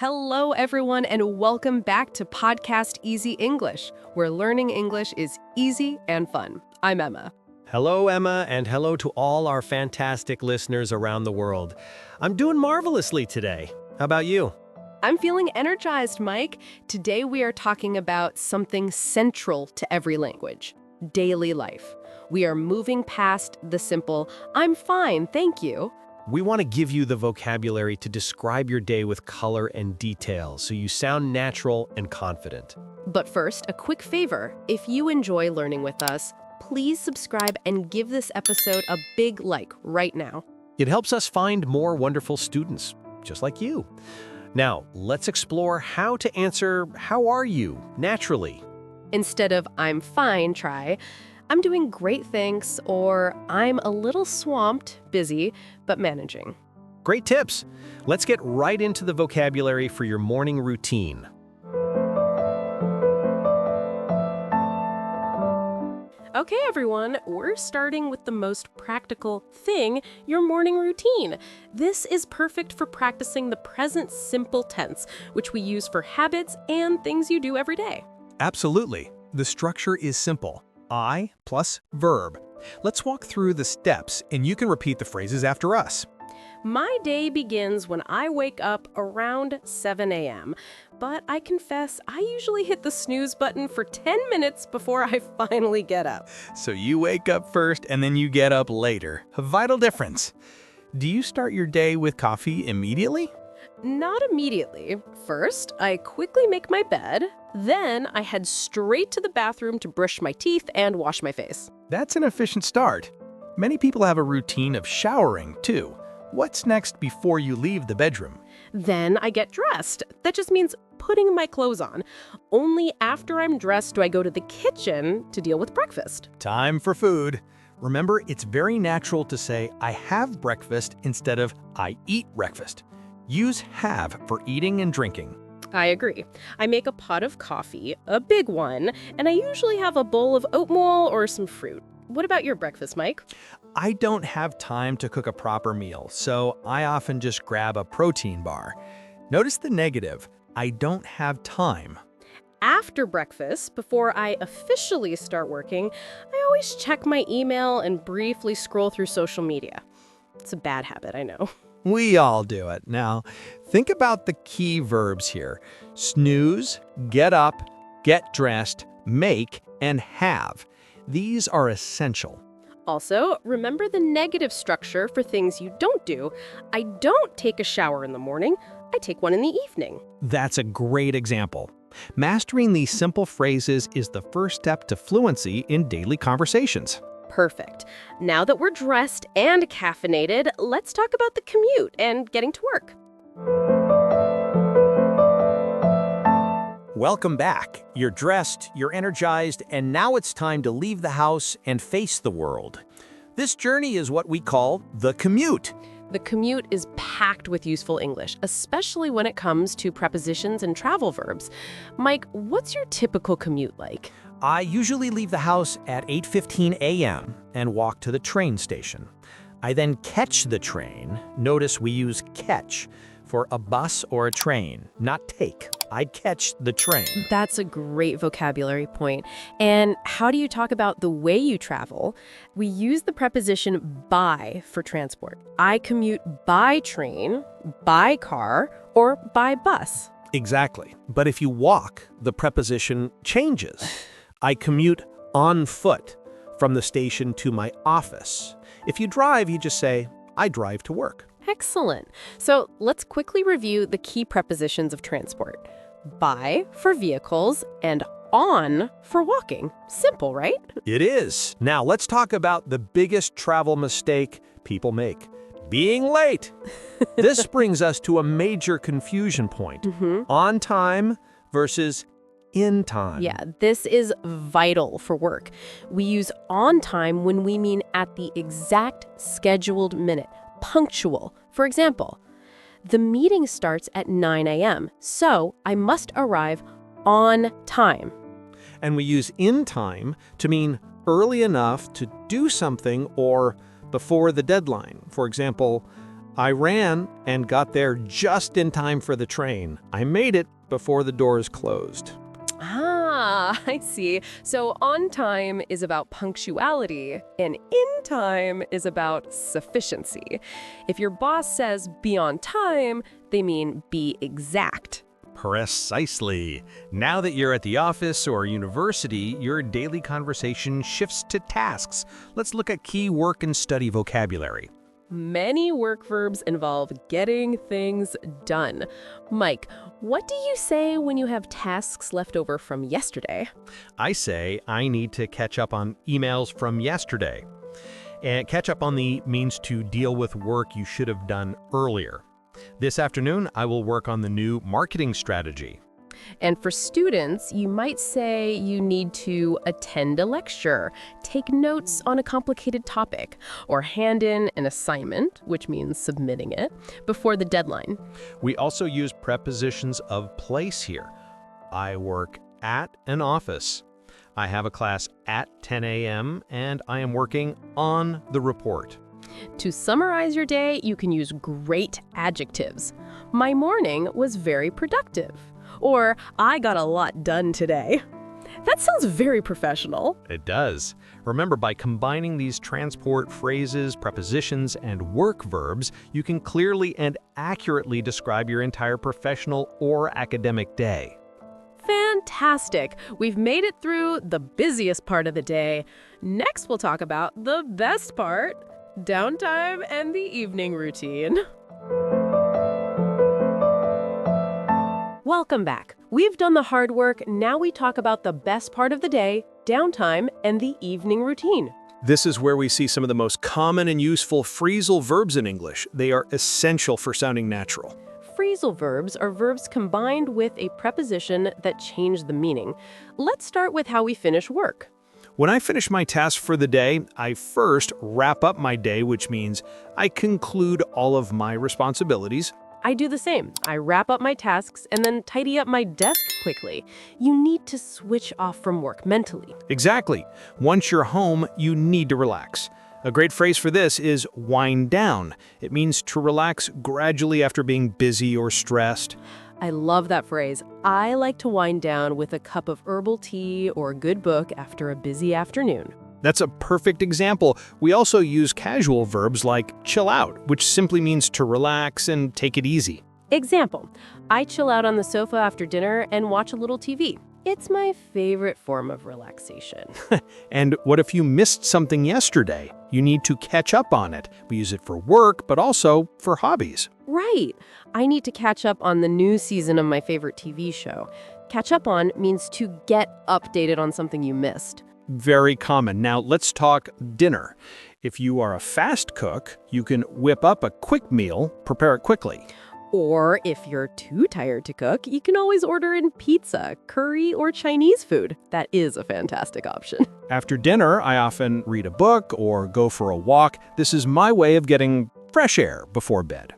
Hello, everyone, and welcome back to Podcast Easy English, where learning English is easy and fun. I'm Emma. Hello, Emma, and hello to all our fantastic listeners around the world. I'm doing marvelously today. How about you? I'm feeling energized, Mike. Today we are talking about something central to every language, daily life. We are moving past the simple, I'm fine, thank you. We want to give you the vocabulary to describe your day with color and detail so you sound natural and confident. But first, a quick favor. If you enjoy learning with us, please subscribe and give this episode a big like right now. It helps us find more wonderful students, just like you. Now, let's explore how to answer, how are you, naturally. Instead of I'm fine, try I'm doing great, thanks, or I'm a little swamped, busy, but managing. Great tips. Let's get right into the vocabulary for your morning routine. Okay, everyone, we're starting with the most practical thing, your morning routine. This is perfect for practicing the present simple tense, which we use for habits and things you do every day. Absolutely. The structure is simple. I plus verb. Let's walk through the steps and you can repeat the phrases after us. My day begins when I wake up around 7 a.m., but I confess I usually hit the snooze button for 10 minutes before I finally get up. So you wake up first and then you get up later. A vital difference. Do you start your day with coffee immediately? Not immediately. First, I quickly make my bed. Then I head straight to the bathroom to brush my teeth and wash my face. That's an efficient start. Many people have a routine of showering, too. What's next before you leave the bedroom? Then I get dressed. That just means putting my clothes on. Only after I'm dressed do I go to the kitchen to deal with breakfast. Time for food. Remember, it's very natural to say, I have breakfast instead of I eat breakfast. Use have for eating and drinking. I agree. I make a pot of coffee, a big one, and I usually have a bowl of oatmeal or some fruit. What about your breakfast, Mike? I don't have time to cook a proper meal, so I often just grab a protein bar. Notice the negative. I don't have time. After breakfast, before I officially start working, I always check my email and briefly scroll through social media. It's a bad habit, I know. We all do it. Now, think about the key verbs here. Snooze, get up, get dressed, make, and have. These are essential. Also, remember the negative structure for things you don't do. I don't take a shower in the morning. I take one in the evening. That's a great example. Mastering these simple phrases is the first step to fluency in daily conversations. Perfect. Now that we're dressed and caffeinated, let's talk about the commute and getting to work. Welcome back. You're dressed, you're energized, and now it's time to leave the house and face the world. This journey is what we call the commute. The commute is packed with useful English, especially when it comes to prepositions and travel verbs. Mike, what's your typical commute like? I usually leave the house at 8:15 a.m. and walk to the train station. I then catch the train. Notice we use catch for a bus or a train, not take. I catch the train. That's a great vocabulary point. And how do you talk about the way you travel? We use the preposition by for transport. I commute by train, by car, or by bus. Exactly. But if you walk, the preposition changes. I commute on foot from the station to my office. If you drive, you just say, I drive to work. Excellent. So let's quickly review the key prepositions of transport. By for vehicles and on for walking. Simple, right? It is. Now let's talk about the biggest travel mistake people make. Being late. This brings us to a major confusion point. On time versus in time. Yeah, this is vital for work. We use on time when we mean at the exact scheduled minute, punctual. For example, the meeting starts at 9 a.m., so I must arrive on time. And we use in time to mean early enough to do something or before the deadline. For example, I ran and got there just in time for the train. I made it before the doors closed. Ah, I see. So on time is about punctuality, and in time is about sufficiency. If your boss says be on time, they mean be exact. Precisely. Now that you're at the office or university, your daily conversation shifts to tasks. Let's look at key work and study vocabulary. Many work verbs involve getting things done. Mike, what do you say when you have tasks left over from yesterday? I say I need to catch up on emails from yesterday. And catch up on the means to deal with work you should have done earlier. This afternoon, I will work on the new marketing strategy. And for students, you might say you need to attend a lecture, take notes on a complicated topic, or hand in an assignment, which means submitting it, before the deadline. We also use prepositions of place here. I work at an office. I have a class at 10 a.m. and I am working on the report. To summarize your day, you can use great adjectives. My morning was very productive. Or, I got a lot done today. That sounds very professional. It does. Remember, by combining these transport phrases, prepositions, and work verbs, you can clearly and accurately describe your entire professional or academic day. Fantastic! We've made it through the busiest part of the day. Next, we'll talk about the best part, downtime and the evening routine. Welcome back. We've done the hard work. Now we talk about the best part of the day, downtime, and the evening routine. This is where we see some of the most common and useful phrasal verbs in English. They are essential for sounding natural. Phrasal verbs are verbs combined with a preposition that change the meaning. Let's start with how we finish work. When I finish my task for the day, I first wrap up my day, which means I conclude all of my responsibilities. I do the same. I wrap up my tasks and then tidy up my desk quickly. You need to switch off from work mentally. Exactly. Once you're home, you need to relax. A great phrase for this is wind down. It means to relax gradually after being busy or stressed. I love that phrase. I like to wind down with a cup of herbal tea or a good book after a busy afternoon. That's a perfect example. We also use casual verbs like chill out, which simply means to relax and take it easy. Example, I chill out on the sofa after dinner and watch a little TV. It's my favorite form of relaxation. And what if you missed something yesterday? You need to catch up on it. We use it for work, but also for hobbies. Right. I need to catch up on the new season of my favorite TV show. Catch up on means to get updated on something you missed. Very common. Now let's talk dinner. If you are a fast cook, you can whip up a quick meal, prepare it quickly. Or if you're too tired to cook, you can always order in pizza, curry, or Chinese food. That is a fantastic option. After dinner, I often read a book or go for a walk. This is my way of getting fresh air before bed.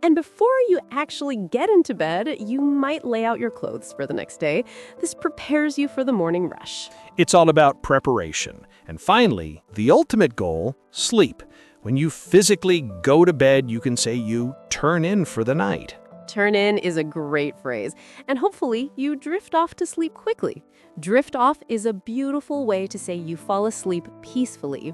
And before you actually get into bed, you might lay out your clothes for the next day. This prepares you for the morning rush. It's all about preparation. And finally, the ultimate goal, sleep. When you physically go to bed, you can say you turn in for the night. Turn in is a great phrase, and hopefully you drift off to sleep quickly. Drift off is a beautiful way to say you fall asleep peacefully.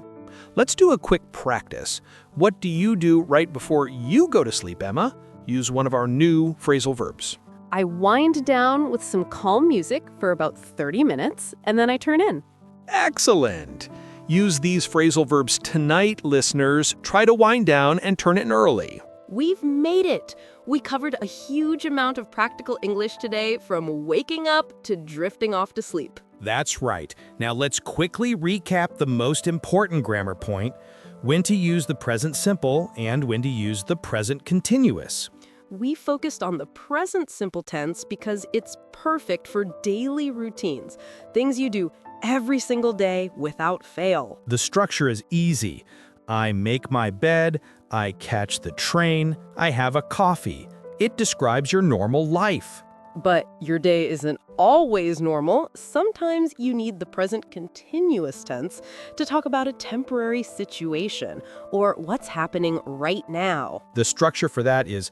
Let's do a quick practice. What do you do right before you go to sleep, Emma? Use one of our new phrasal verbs. I wind down with some calm music for about 30 minutes, and then I turn in. Excellent! Use these phrasal verbs tonight, listeners. Try to wind down and turn in early. We've made it! We covered a huge amount of practical English today, from waking up to drifting off to sleep. That's right. Now let's quickly recap the most important grammar point: when to use the present simple and when to use the present continuous. We focused on the present simple tense because it's perfect for daily routines, things you do every single day without fail. The structure is easy. I make my bed, I catch the train, I have a coffee. It describes your normal life. But your day isn't always normal. Sometimes you need the present continuous tense to talk about a temporary situation or what's happening right now. The structure for that is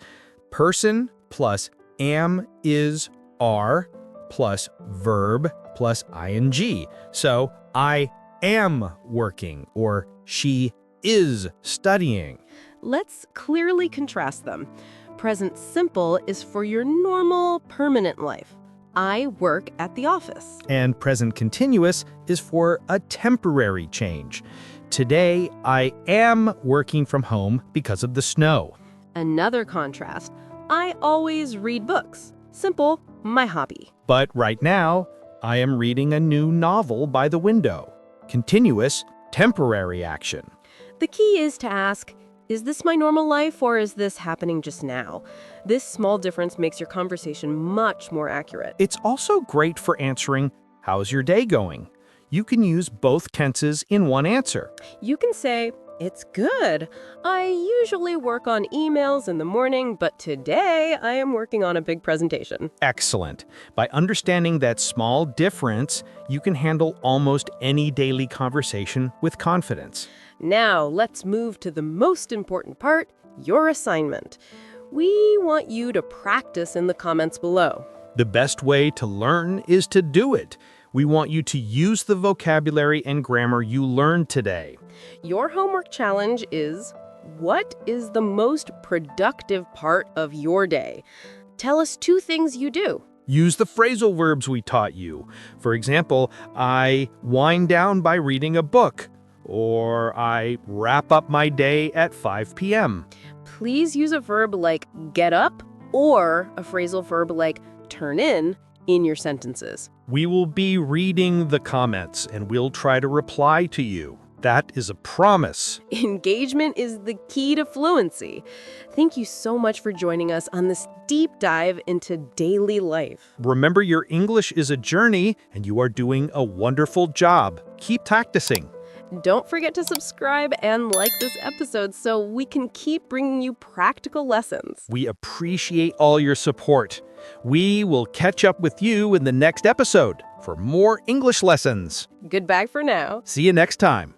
person plus am, is, are plus verb plus ing. So I am working or she is studying. Let's clearly contrast them. Present simple is for your normal, permanent life. I work at the office. And present continuous is for a temporary change. Today, I am working from home because of the snow. Another contrast. I always read books. Simple, my hobby. But right now, I am reading a new novel by the window. Continuous, temporary action. The key is to ask, is this my normal life or is this happening just now? This small difference makes your conversation much more accurate. It's also great for answering, how's your day going? You can use both tenses in one answer. You can say, it's good. I usually work on emails in the morning, but today I am working on a big presentation. Excellent. By understanding that small difference, you can handle almost any daily conversation with confidence. Now, let's move to the most important part, your assignment. We want you to practice in the comments below. The best way to learn is to do it. We want you to use the vocabulary and grammar you learned today. Your homework challenge is, what is the most productive part of your day? Tell us 2 things you do. Use the phrasal verbs we taught you. For example, I wind down by reading a book, or I wrap up my day at 5 p.m. Please use a verb like get up or a phrasal verb like turn in your sentences. We will be reading the comments and we'll try to reply to you. That is a promise. Engagement is the key to fluency. Thank you so much for joining us on this deep dive into daily life. Remember, your English is a journey and you are doing a wonderful job. Keep practicing. Don't forget to subscribe and like this episode so we can keep bringing you practical lessons. We appreciate all your support. We will catch up with you in the next episode for more English lessons. Goodbye for now. See you next time.